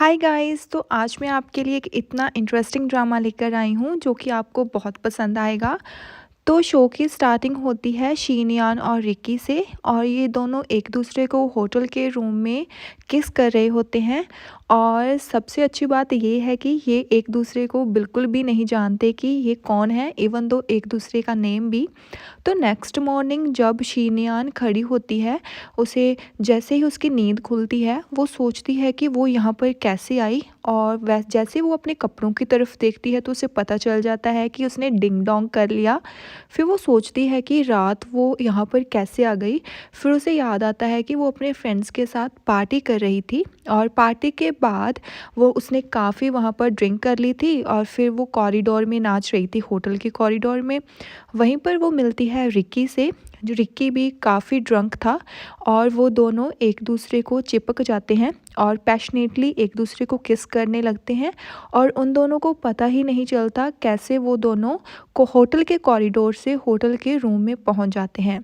Hi guys. तो आज मैं आपके लिए एक इतना इंटरेस्टिंग ड्रामा लेकर आई हूँ जो कि आपको बहुत पसंद आएगा। तो शो की स्टार्टिंग होती है शीनयान और रिकी से, और ये दोनों एक दूसरे को होटल के रूम में किस कर रहे होते हैं। और सबसे अच्छी बात ये है कि ये एक दूसरे को बिल्कुल भी नहीं जानते कि ये कौन है, इवन दो एक दूसरे का नेम भी। तो नेक्स्ट मॉर्निंग जब शीनयान खड़ी होती है, उसे जैसे ही उसकी नींद खुलती है वो सोचती है कि वो यहाँ पर कैसे आई। और जैसे वो अपने कपड़ों की तरफ देखती है तो उसे पता चल जाता है कि उसने डिंग डोंग कर लिया। फिर वो सोचती है कि रात वो यहाँ पर कैसे आ गई। फिर उसे याद आता है कि वो अपने फ्रेंड्स के साथ पार्टी कर रही थी, और पार्टी के बाद वो उसने काफ़ी वहाँ पर ड्रिंक कर ली थी, और फिर वो कॉरिडोर में नाच रही थी, होटल के कॉरिडोर में। वहीं पर वो मिलती है रिक्की से, जो रिक्की भी काफ़ी ड्रंक था। और वो दोनों एक दूसरे को चिपक जाते हैं और पैशनेटली एक दूसरे को किस करने लगते हैं। और उन दोनों को पता ही नहीं चलता कैसे वो दोनों को होटल के कॉरिडोर से होटल के रूम में पहुंच जाते हैं।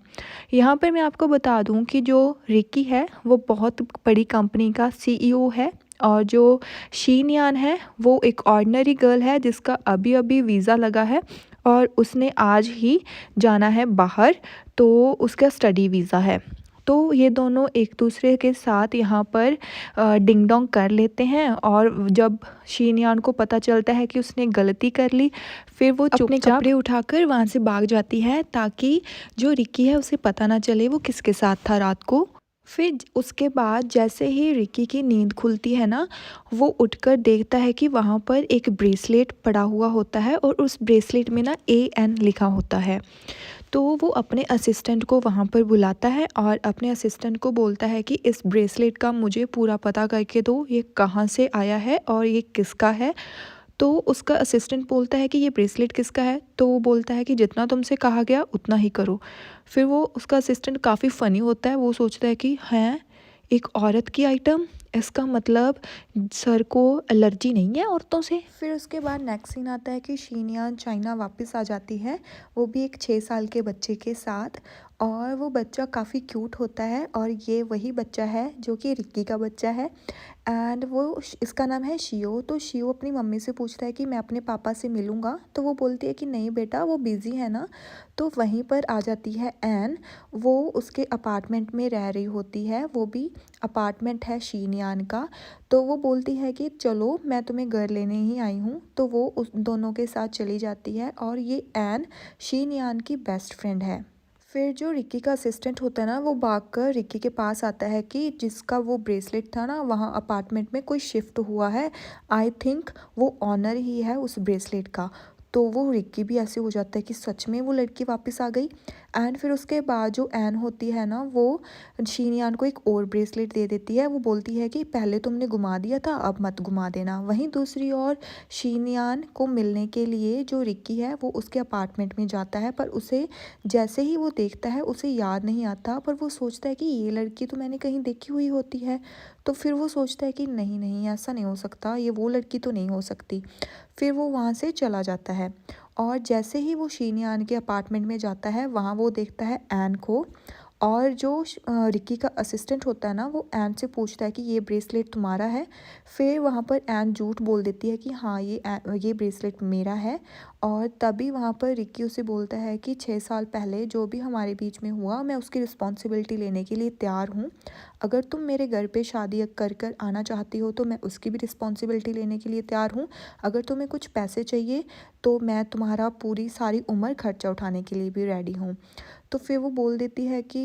यहाँ पर मैं आपको बता दूं कि जो रिक्की है वो बहुत बड़ी कंपनी का सीईओ है, और जो शीनयान है वो एक ऑर्डिनरी गर्ल है जिसका अभी अभी वीज़ा लगा है, और उसने आज ही जाना है बाहर। तो उसका स्टडी वीज़ा है। तो ये दोनों एक दूसरे के साथ यहाँ पर डिंग डोंग कर लेते हैं। और जब शीनयान को पता चलता है कि उसने गलती कर ली, फिर वो अपने कपड़े उठाकर वहाँ से भाग जाती है ताकि जो रिक्की है उसे पता ना चले वो किसके साथ था रात को। फिर उसके बाद जैसे ही रिक्की की नींद खुलती है ना, वो उठकर देखता है कि वहाँ पर एक ब्रेसलेट पड़ा हुआ होता है, और उस ब्रेसलेट में ना AN लिखा होता है। तो वो अपने असिस्टेंट को वहाँ पर बुलाता है और अपने असिस्टेंट को बोलता है कि इस ब्रेसलेट का मुझे पूरा पता करके दो, ये कहाँ से आया है और ये किसका है। तो उसका असिस्टेंट बोलता है कि ये ब्रेसलेट किसका है। तो वो बोलता है कि जितना तुमसे कहा गया उतना ही करो। फिर वो उसका असिस्टेंट काफ़ी फ़नी होता है, वो सोचता है कि हैं, एक औरत की आइटम, इसका मतलब सर को एलर्जी नहीं है औरतों से। फिर उसके बाद नेक्स्ट सीन आता है कि शीनियान चाइना वापस आ जाती है, वो भी एक 6 साल के बच्चे के साथ। और वो बच्चा काफ़ी क्यूट होता है, और ये वही बच्चा है जो कि रिक्की का बच्चा है। एंड वो इसका नाम है शियो। तो शियो अपनी मम्मी से पूछता है कि मैं अपने पापा से मिलूँगा, तो वो बोलती है कि नहीं बेटा, वो बिज़ी है ना। तो वहीं पर आ जाती है एन। वो उसके अपार्टमेंट में रह रही होती है, वो भी अपार्टमेंट है शीनयान का। तो वो बोलती है कि चलो मैं तुम्हें घर लेने ही आई हूँ। तो वो उस दोनों के साथ चली जाती है, और ये एन शीनयान की बेस्ट फ्रेंड है। फिर जो रिक्की का असिस्टेंट होता है ना, वो भागकर रिक्की के पास आता है कि जिसका वो ब्रेसलेट था ना, वहाँ अपार्टमेंट में कोई शिफ्ट हुआ है। आई थिंक वो ऑनर ही है उस ब्रेसलेट का। तो वो रिक्की भी ऐसे हो जाता है कि सच में वो लड़की वापस आ गई। एंड फिर उसके बाद जो एन होती है ना, वो शीनयान को एक और ब्रेसलेट दे देती है। वो बोलती है कि पहले तुमने घुमा दिया था, अब मत घुमा देना। वहीं दूसरी ओर शीनयान को मिलने के लिए जो रिक्की है वो उसके अपार्टमेंट में जाता है, पर उसे जैसे ही वो देखता है उसे याद नहीं आता। पर वो सोचता है कि ये लड़की तो मैंने कहीं देखी हुई होती है। तो फिर वो सोचता है कि नहीं नहीं, ऐसा नहीं हो सकता, ये वो लड़की तो नहीं हो सकती। फिर वो वहाँ से चला जाता है। और जैसे ही वो शीनयान के अपार्टमेंट में जाता है, वहाँ वो देखता है एन को। और जो रिक्की का असिस्टेंट होता है ना, वो एन से पूछता है कि ये ब्रेसलेट तुम्हारा है। फिर वहाँ पर एन झूठ बोल देती है कि हाँ, ये ब्रेसलेट मेरा है। और तभी वहाँ पर रिक्की उसे बोलता है कि 6 साल पहले जो भी हमारे बीच में हुआ, मैं उसकी रिस्पॉन्सिबिलिटी लेने के लिए तैयार हूँ। अगर तुम मेरे घर पे शादी कर कर आना चाहती हो तो मैं उसकी भी रिस्पॉन्सिबिलिटी लेने के लिए तैयार हूँ। अगर तुम्हें कुछ पैसे चाहिए तो मैं तुम्हारा पूरी सारी उम्र खर्चा उठाने के लिए भी रेडी हूँ। तो फिर वो बोल देती है कि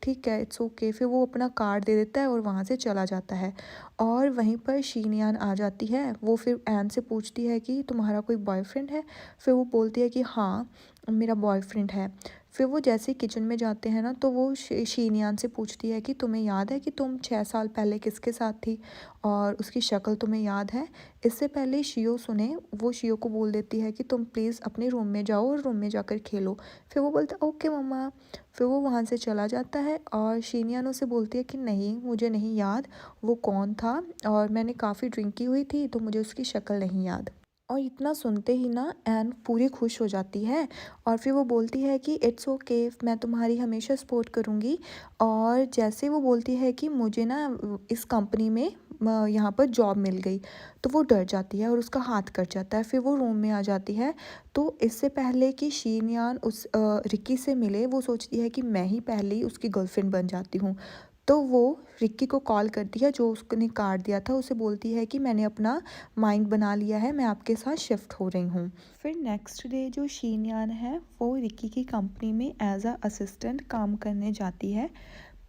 ठीक है, इट्स ओके। फिर वो अपना कार्ड दे देता है और वहाँ से चला जाता है। और वहीं पर शीनयान आ जाती है। वो फिर एन से पूछती है कि तुम्हारा कोई बॉयफ्रेंड है। फिर वो बोलती है कि हाँ, मेरा बॉयफ्रेंड है। फिर वो जैसे किचन में जाते हैं ना, तो वो शीनयान से पूछती है कि तुम्हें याद है कि तुम 6 साल पहले किसके साथ थी, और उसकी शक्ल तुम्हें याद है। इससे पहले शियो सुने, वो शियो को बोल देती है कि तुम प्लीज़ अपने रूम में जाओ और रूम में जाकर खेलो। फिर वो बोलता है ओके मम्मा। फिर वो वहाँ से चला जाता है, और शीनयान उसे बोलती है कि नहीं, मुझे नहीं याद वो कौन था, और मैंने काफ़ी ड्रिंक की हुई थी तो मुझे उसकी शक्ल नहीं याद। और इतना सुनते ही ना एन पूरी खुश हो जाती है और फिर वो बोलती है कि इट्स ओके, मैं तुम्हारी हमेशा सपोर्ट करूँगी। और जैसे वो बोलती है कि मुझे ना इस कंपनी में यहाँ पर जॉब मिल गई, तो वो डर जाती है और उसका हाथ कट जाता है। फिर वो रूम में आ जाती है। तो इससे पहले कि शीनयान उस रिक्की से मिले, वो सोचती है कि मैं ही पहले उसकी गर्लफ्रेंड बन जाती हूँ। तो वो रिक्की को कॉल करती है, जो उसने कार्ड दिया था उसे बोलती है कि मैंने अपना माइंड बना लिया है, मैं आपके साथ शिफ्ट हो रही हूँ। फिर नेक्स्ट डे जो शीनयान है वो रिक्की की कंपनी में एज अ असिस्टेंट काम करने जाती है।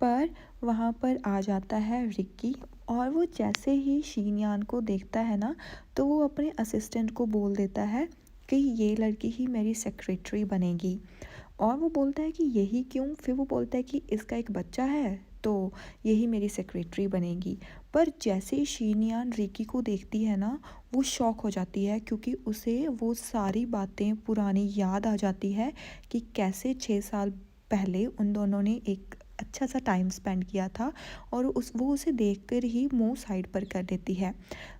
पर वहाँ पर आ जाता है रिक्की, और वो जैसे ही शीनयान को देखता है ना, तो वो अपने असिस्टेंट को बोल देता है कि ये लड़की ही मेरी सेक्रेटरी बनेगी। और वो बोलता है कि यही क्यों? फिर वो बोलता है कि इसका एक बच्चा है, तो यही मेरी सेक्रेटरी बनेगी। पर जैसे ही शीनयान रिकी को देखती है ना, वो शॉक हो जाती है, क्योंकि उसे वो सारी बातें पुरानी याद आ जाती है कि कैसे 6 साल पहले उन दोनों ने एक अच्छा सा टाइम स्पेंड किया था। और वो उसे देखकर ही मुंह साइड पर कर देती है।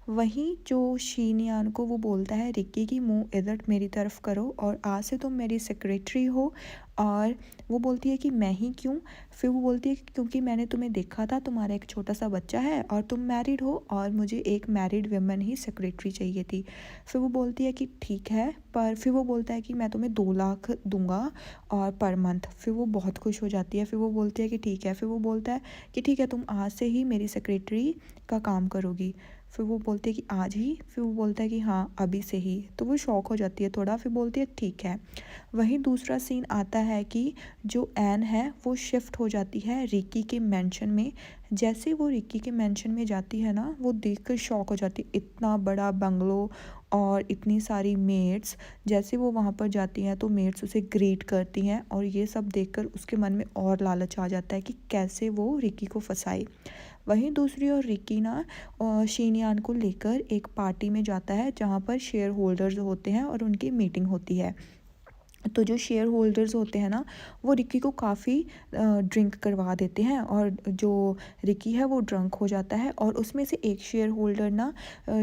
वहीं जो शीनयान को वो बोलता है रिक्की की, मुंह इधर मेरी तरफ करो और आज से तुम मेरी सेक्रेटरी हो। और वो बोलती है कि मैं ही क्यों? फिर वो बोलती है कि क्योंकि मैंने तुम्हें देखा था, तुम्हारा एक छोटा सा बच्चा है और तुम मैरिड हो, और मुझे एक मैरिड वुमन ही सेक्रेटरी चाहिए थी। फिर वो बोलती है कि ठीक है, पर फिर वो बोलता है कि मैं तुम्हें 2 लाख दूंगा और पर मंथ। फिर वो बहुत खुश हो जाती है। फिर वो बोलती है कि ठीक है। फिर वो बोलता है कि ठीक है, तुम आज से ही मेरी सेक्रेटरी का काम करोगी। फिर वो बोलती है कि आज ही? फिर वो बोलता है कि हाँ, अभी से ही। तो वो शॉक हो जाती है थोड़ा, फिर बोलती है ठीक है। वहीं दूसरा सीन आता है कि जो एन है वो शिफ्ट हो जाती है रिकी के मेंशन में। जैसे वो रिकी के मेंशन में जाती है ना, वो देखकर शॉक हो जाती है, इतना बड़ा बंगलो और इतनी सारी मेड्स। जैसे वो वहाँ पर जाती हैं तो मेड्स उसे ग्रीट करती हैं, और ये सब देखकर उसके मन में और लालच आ जाता है कि कैसे वो रिकी को फंसाए। वहीं दूसरी ओर रिकी ना शीनयान को लेकर एक पार्टी में जाता है, जहाँ पर शेयर होल्डर्स होते हैं और उनकी मीटिंग होती है। तो जो शेयर होल्डर्स होते हैं ना, वो रिकी को काफ़ी ड्रिंक करवा देते हैं, और जो रिकी है वो ड्रंक हो जाता है। और उसमें से एक शेयर होल्डर ना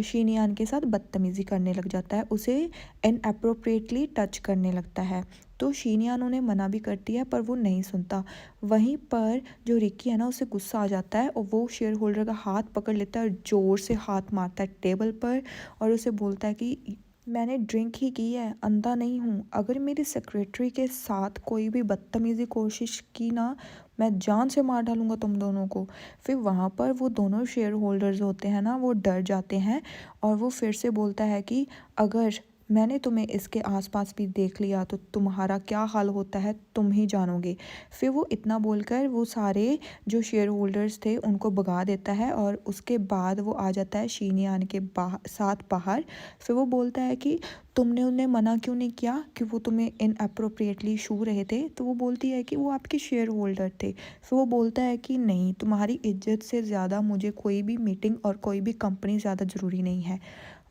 शीनयान के साथ बदतमीज़ी करने लग जाता है, उसे इनअप्रोप्रिएटली टच करने लगता है। तो शीनयान उन्हें मना भी करती है, पर वो नहीं सुनता। वहीं पर जो रिकी है ना, उसे गुस्सा आ जाता है और वो शेयर होल्डर का हाथ पकड़ लेता है और ज़ोर से हाथ मारता है टेबल पर, और उसे बोलता है कि मैंने ड्रिंक ही की है, अंधा नहीं हूँ। अगर मेरी सेक्रेटरी के साथ कोई भी बदतमीज़ी कोशिश की ना, मैं जान से मार डालूँगा तुम दोनों को। फिर वहाँ पर वो दोनों शेयर होल्डर्स होते हैं ना, वो डर जाते हैं, और वो फिर से बोलता है कि अगर मैंने तुम्हें इसके आसपास भी देख लिया तो तुम्हारा क्या हाल होता है तुम ही जानोगे। फिर वो इतना बोलकर वो सारे जो शेयर होल्डर्स थे उनको भगा देता है, और उसके बाद वो आ जाता है शीनयान के साथ बाहर। फिर वो बोलता है कि तुमने उन्हें मना क्यों नहीं किया कि वो तुम्हें इनअप्रोप्रिएटली छू रहे थे? तो वो बोलती है कि वो आपके शेयर होल्डर थे। फिर वो बोलता है कि नहीं, तुम्हारी इज्जत से ज़्यादा मुझे कोई भी मीटिंग और कोई भी कंपनी ज़्यादा ज़रूरी नहीं है।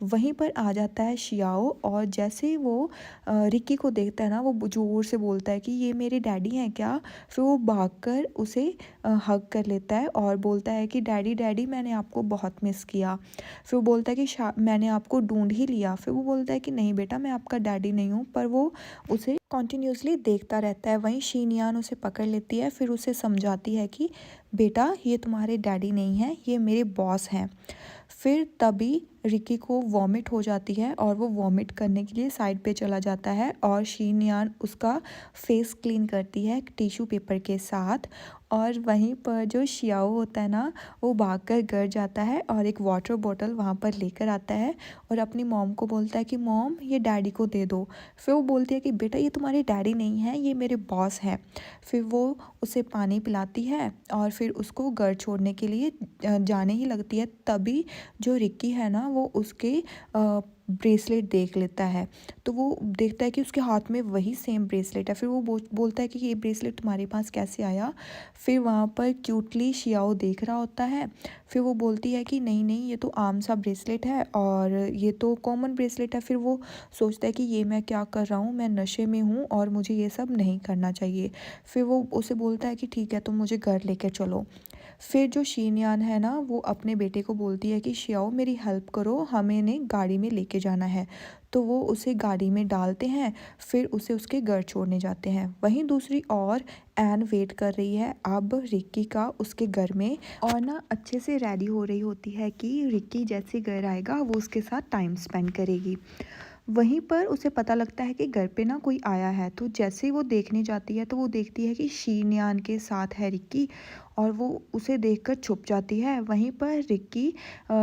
वहीं पर आ जाता है शियाओ, और जैसे ही वो रिकी को देखता है ना, वो ज़ोर से बोलता है कि ये मेरे डैडी हैं क्या? फिर वो भागकर उसे हग कर लेता है और बोलता है कि डैडी डैडी, मैंने आपको बहुत मिस किया। फिर वो बोलता है कि मैंने आपको ढूंढ ही लिया। फिर वो बोलता है कि नहीं बेटा, मैं आपका डैडी नहीं हूँ। पर वो उसे कॉन्टिन्यूसली देखता रहता है। वहीं शीनयान उसे पकड़ लेती है, फिर उसे समझाती है कि बेटा, ये तुम्हारे डैडी नहीं हैं, ये मेरे बॉस हैं। फिर तभी रिकी को वॉमिट हो जाती है, और वो वॉमिट करने के लिए साइड पे चला जाता है, और शीनयान उसका फेस क्लीन करती है टिश्यू पेपर के साथ। और वहीं पर जो शियाओ होता है ना, वो भागकर घर जाता है और एक वाटर बॉटल वहाँ पर लेकर आता है, और अपनी मॉम को बोलता है कि मॉम, ये डैडी को दे दो। फिर वो बोलती है कि बेटा, ये तुम्हारे डैडी नहीं हैं, ये मेरे बॉस हैं। फिर वो उसे पानी पिलाती है और फिर उसको घर छोड़ने के लिए जाने ही लगती है। तभी जो रिक्की है ना, वो उसके ब्रेसलेट देख लेता है। तो वो देखता है कि उसके हाथ में वही सेम ब्रेसलेट है। फिर वो बोलता है कि ये ब्रेसलेट तुम्हारे पास कैसे आया? फिर वहाँ पर क्यूटली शियाओ देख रहा होता है। फिर वो बोलती है कि नहीं नहीं, ये तो आम सा ब्रेसलेट है और ये तो कॉमन ब्रेसलेट है। फिर वो सोचता है कि ये मैं क्या कर रहा हूँ, मैं नशे में हूँ और मुझे ये सब नहीं करना चाहिए। फिर वो उसे बोलता है कि ठीक है, तुम मुझे घर लेकर चलो। फिर जो शीनयान है ना वो अपने बेटे को बोलती है कि शियाओ मेरी हेल्प करो, हमें ने गाड़ी में लेके जाना है। तो वो उसे गाड़ी में डालते हैं, फिर उसे उसके घर छोड़ने जाते हैं। वहीं दूसरी ओर एन वेट कर रही है अब रिक्की का उसके घर में, और ना अच्छे से रेडी हो रही होती है कि रिक्की जैसे घर आएगा वो उसके साथ टाइम स्पेंड करेगी। वहीं पर उसे पता लगता है कि घर पे ना कोई आया है, तो जैसे ही वो देखने जाती है तो वो देखती है कि शीनयान के साथ है रिक्की, और वो उसे देखकर छुप जाती है। वहीं पर रिक्की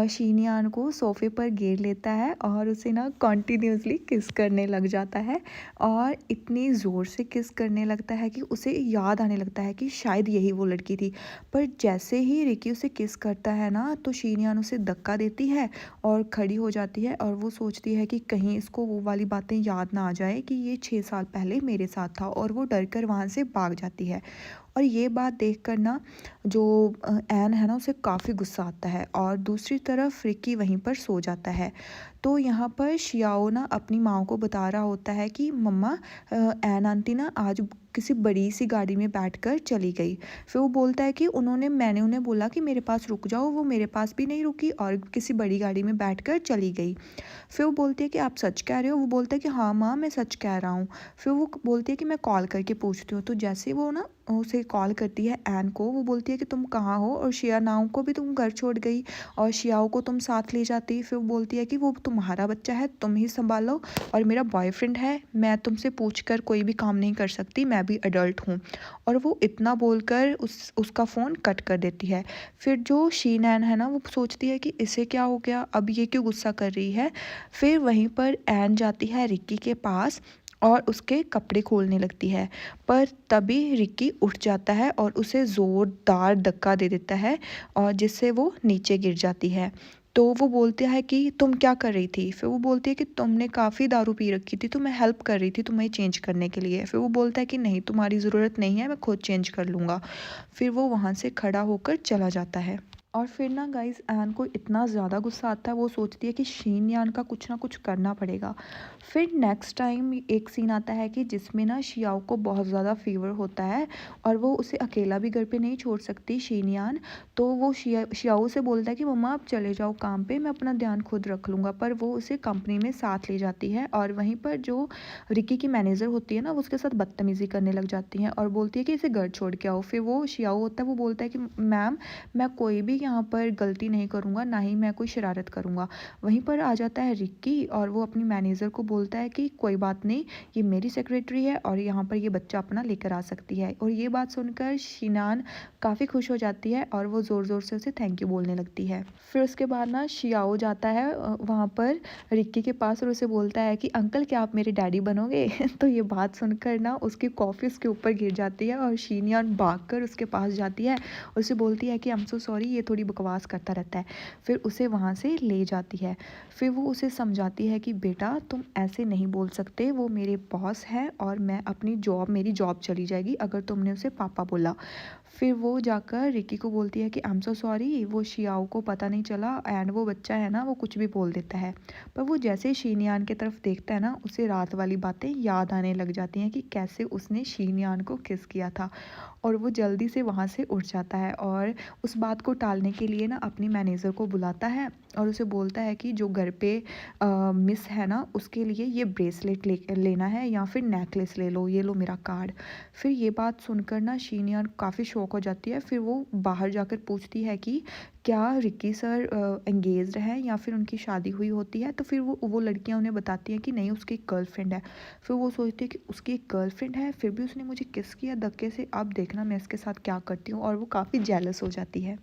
शीनयान को सोफ़े पर घेर लेता है और उसे ना कॉन्टिन्यूसली किस करने लग जाता है, और इतनी ज़ोर से किस करने लगता है कि उसे याद आने लगता है कि शायद यही वो लड़की थी। पर जैसे ही रिक्की उसे किस करता है ना तो शीनयान उसे धक्का देती है और खड़ी हो जाती है, और वो सोचती है कि कहीं इसको वो वाली बातें याद ना आ जाए कि ये 6 साल पहले मेरे साथ था, और वो डर कर वहाँ से भाग जाती है। और ये बात देखकर ना जो एन है ना उसे काफ़ी गुस्सा आता है, और दूसरी तरफ रिक्की वहीं पर सो जाता है। तो यहाँ पर शियाओ ना अपनी माँ को बता रहा होता है कि मम्मा एन आंटी ना आज किसी बड़ी सी गाड़ी में बैठकर चली गई। फिर वो बोलता है कि मैंने उन्हें बोला कि मेरे पास रुक जाओ, वो मेरे पास भी नहीं रुकी और किसी बड़ी गाड़ी में बैठकर चली गई। फिर वो बोलती है कि आप सच कह रहे हो? वो बोलता है कि हाँ माँ मैं सच कह रहा हूँ। फिर वो बोलती है कि मैं कॉल करके पूछती हूँ। तो जैसे वो ना उसे कॉल करती है एन को, वो बोलती है कि तुम कहाँ हो, और शियानाओ को भी तुम घर छोड़ गई और शियाओ को तुम साथ ले जाती। फिर वो बोलती है कि वो तुम्हारा बच्चा है, तुम ही संभालो, और मेरा बॉयफ्रेंड है, मैं तुमसे पूछकर कोई भी काम नहीं कर सकती, मैं भी अडल्ट हूँ। और वो इतना बोलकर उसका फ़ोन कट कर देती है। फिर जो शीनैन है ना वो सोचती है कि इसे क्या हो गया, अब ये क्यों गुस्सा कर रही है। फिर वहीं पर एन जाती है रिक्की के पास और उसके कपड़े खोलने लगती है, पर तभी रिक्की उठ जाता है और उसे ज़ोरदार धक्का दे देता है, और जिससे वो नीचे गिर जाती है। तो वो बोलता है कि तुम क्या कर रही थी? फिर वो बोलती है कि तुमने काफ़ी दारू पी रखी थी, तो मैं हेल्प कर रही थी तुम्हें चेंज करने के लिए। फिर वो बोलता है कि नहीं तुम्हारी ज़रूरत नहीं है, मैं खुद चेंज कर लूँगा। फिर वो वहाँ से खड़ा होकर चला जाता है। और फिर ना गाइस एन को इतना ज़्यादा गुस्सा आता है, वो सोचती है कि शीनयान का कुछ ना कुछ करना पड़ेगा। फिर नेक्स्ट टाइम एक सीन आता है कि जिसमें ना शियाओ को बहुत ज़्यादा फीवर होता है, और वो उसे अकेला भी घर पे नहीं छोड़ सकती शीनयान। तो वो शियाओ से बोलता है कि मम्मा आप चले जाओ काम पे, मैं अपना ध्यान खुद रख लूँगा। पर वो उसे कंपनी में साथ ले जाती है, और वहीं पर जो रिकी की मैनेजर होती है ना वो उसके साथ बदतमीज़ी करने लग जाती हैं और बोलती है कि इसे घर छोड़ के आओ। फिर वो शियाओ होता है, वो बोलता है कि मैम मैं कोई भी यहाँ पर गलती नहीं करूँगा, ना ही मैं कोई शरारत करूँगा। वहीं पर आ जाता है रिक्की, और वो अपनी मैनेजर को बोलता है कि कोई बात नहीं, ये मेरी सेक्रेटरी है और यहाँ पर ये बच्चा अपना लेकर आ सकती है। और ये बात सुनकर शिनान काफ़ी खुश हो जाती है और वो ज़ोर ज़ोर से उसे थैंक यू बोलने लगती है। फिर उसके बाद ना शियाओ जाता है वहाँ पर रिक्की के पास, और उसे बोलता है कि अंकल क्या आप मेरे डैडी बनोगे? तो ये बात सुनकर ना उसकी कॉफ़ी उसके ऊपर गिर जाती है, और शीनियान भागकर उसके पास जाती है, उसे बोलती है कि आई एम सो सॉरी, ये थोड़ी बकवास करता रहता है। फिर उसे वहाँ से ले जाती है। फिर वो उसे समझाती है कि बेटा तुम ऐसे नहीं बोल सकते, वो मेरे बॉस है और मेरी जॉब चली जाएगी अगर तुमने उसे पापा बोला। फिर वो जाकर रिकी को बोलती है कि आई एम सो सॉरी, वो शियाओ को पता नहीं चला, एंड वो बच्चा है ना वो कुछ भी बोल देता है। पर वो जैसे ही शीनयान की तरफ देखता है ना उसे रात वाली बातें याद आने लग जाती हैं कि कैसे उसने शीनयान को किस किया था, और वो जल्दी से वहाँ से उठ जाता है और उस बात को टालने के लिए ना अपनी मैनेजर को बुलाता है और उसे बोलता है कि जो घर पे मिस है ना उसके लिए ये ब्रेसलेट लेना है या फिर नेकलेस ले लो, ये लो मेरा कार्ड। फिर ये बात सुनकर ना शीनियर काफ़ी शॉक हो जाती है। फिर वो बाहर जाकर पूछती है कि क्या रिकी सर एंगेज्ड हैं या फिर उनकी शादी हुई होती है। तो फिर वो लड़कियां उन्हें बताती हैं कि नहीं उसकी एक गर्लफ्रेंड है। फिर वो सोचती है कि उसकी एक गर्लफ्रेंड है फिर भी उसने मुझे किस किया धक्के से, अब देखना मैं इसके साथ क्या करती हूँ, और वो काफ़ी जेलस हो जाती है।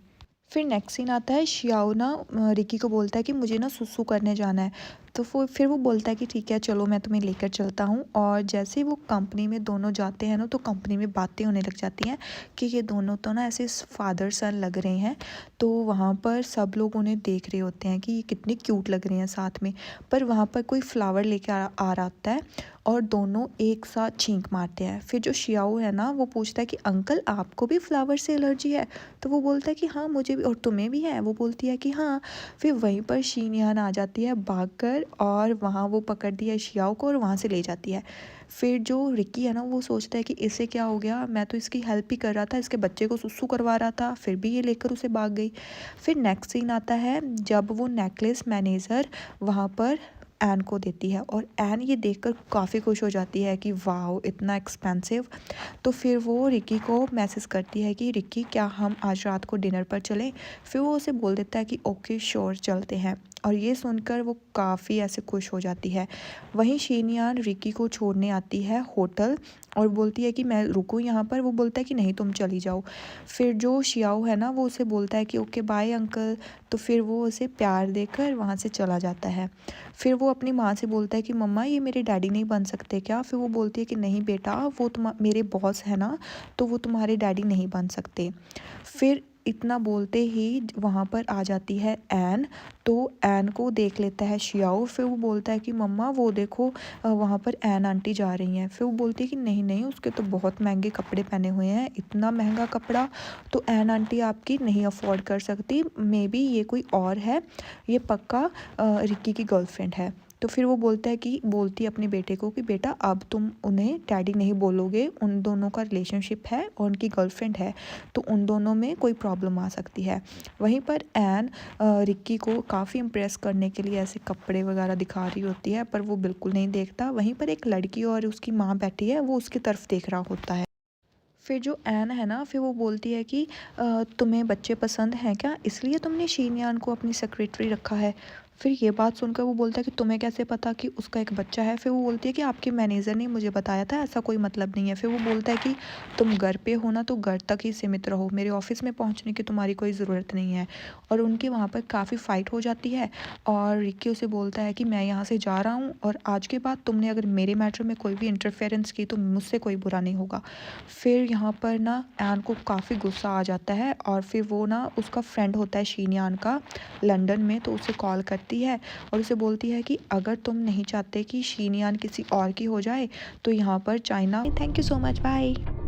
फिर नेक्स्ट सीन आता है, शियाओ ना रिकी को बोलता है कि मुझे ना सुसु करने जाना है। तो फिर वो बोलता है कि ठीक है चलो मैं तुम्हें लेकर चलता हूँ। और जैसे ही वो कंपनी में दोनों जाते हैं ना तो कंपनी में बातें होने लग जाती हैं कि ये दोनों तो ना ऐसे फादर सन लग रहे हैं। तो वहाँ पर सब लोग उन्हें देख रहे होते हैं कि ये कितने क्यूट लग रहे हैं साथ में। पर वहाँ पर कोई फ्लावर लेकर आ रहा होता है और दोनों एक साथ छींक मारते हैं। फिर जो शियाओ है ना वो पूछता है कि अंकल आपको भी फ्लावर से एलर्जी है? तो वो बोलता है कि हाँ मुझे भी, और तुम्हें भी है? वो बोलती है कि हाँ। फिर वहीं पर शीनयान आ जाती है भागकर और वहाँ वो पकड़ती है शियाओ को और वहाँ से ले जाती है। फिर जो रिकी है ना वो सोचता है कि इसे क्या हो गया, मैं तो इसकी हेल्प ही कर रहा था, इसके बच्चे को सुसु करवा रहा था, फिर भी ये लेकर उसे भाग गई। फिर नेक्स्ट सीन आता है जब वो नेकलेस मैनेजर वहाँ पर एन को देती है और एन ये देखकर काफ़ी खुश हो जाती है कि वाह इतना एक्सपेंसिव। तो फिर वो रिकी को मैसेज करती है कि रिकी क्या हम आज रात को डिनर पर चलें। फिर वो उसे बोल देता है कि ओके श्योर चलते हैं, और ये सुनकर वो काफ़ी ऐसे खुश हो जाती है। वहीं शीनयान रिकी को छोड़ने आती है होटल और बोलती है कि मैं रुकूं यहाँ पर। वो बोलता है कि नहीं तुम चली जाओ। फिर जो शियाओ है ना वो उसे बोलता है कि ओके बाय अंकल। तो फिर वो उसे प्यार देकर वहाँ से चला जाता है। फिर वो अपनी माँ से बोलता है कि मम्मा ये मेरे डैडी नहीं बन सकते क्या। फिर वो बोलती है कि नहीं बेटा वो तुम मेरे बॉस है ना, तो वो तुम्हारे डैडी नहीं बन सकते। फिर इतना बोलते ही वहाँ पर आ जाती है एन। तो एन को देख लेता है शियाओ। फिर वो बोलता है कि मम्मा वो देखो वहाँ पर एन आंटी जा रही हैं। फिर वो बोलती है कि नहीं नहीं उसके तो बहुत महंगे कपड़े पहने हुए हैं, इतना महंगा कपड़ा तो एन आंटी आपकी नहीं अफोर्ड कर सकती, मे बी ये कोई और है, ये पक्का रिक्की की गर्लफ्रेंड है। तो फिर वो बोलती है अपने बेटे को कि बेटा अब तुम उन्हें डैडी नहीं बोलोगे, उन दोनों का रिलेशनशिप है और उनकी गर्लफ्रेंड है, तो उन दोनों में कोई प्रॉब्लम आ सकती है। वहीं पर एन रिक्की को काफ़ी इम्प्रेस करने के लिए ऐसे कपड़े वगैरह दिखा रही होती है, पर वो बिल्कुल नहीं देखता। वहीं पर एक लड़की और उसकी माँ बैठी है, वो उसकी तरफ देख रहा होता है। फिर जो एन है ना फिर वो बोलती है कि तुम्हें बच्चे पसंद हैं क्या, इसलिए तुमने शीनयान को अपनी सेक्रेटरी रखा है। फिर ये बात सुनकर वो बोलता है कि तुम्हें कैसे पता कि उसका एक बच्चा है। फिर वो बोलती है कि आपके मैनेजर ने मुझे बताया था, ऐसा कोई मतलब नहीं है। फिर वो बोलता है कि तुम घर पे हो ना तो घर तक ही सीमित रहो, मेरे ऑफिस में पहुंचने की तुम्हारी कोई ज़रूरत नहीं है। और उनकी वहाँ पर काफ़ी फ़ाइट हो जाती है और रिक्की उसे बोलता है कि मैं यहाँ से जा रहा हूँ और आज के बाद तुमने अगर मेरे मैटर में कोई भी इंटरफेरेंस की तो मुझसे कोई बुरा नहीं होगा। फिर यहाँ पर ना एन को काफ़ी गुस्सा आ जाता है और फिर वो ना उसका फ्रेंड होता है शीनयान का लंदन में, तो उसे कॉल करती है और उसे बोलती है कि अगर तुम नहीं चाहते कि शीनयान किसी और की हो जाए तो यहाँ पर China. Thank you so much, bye.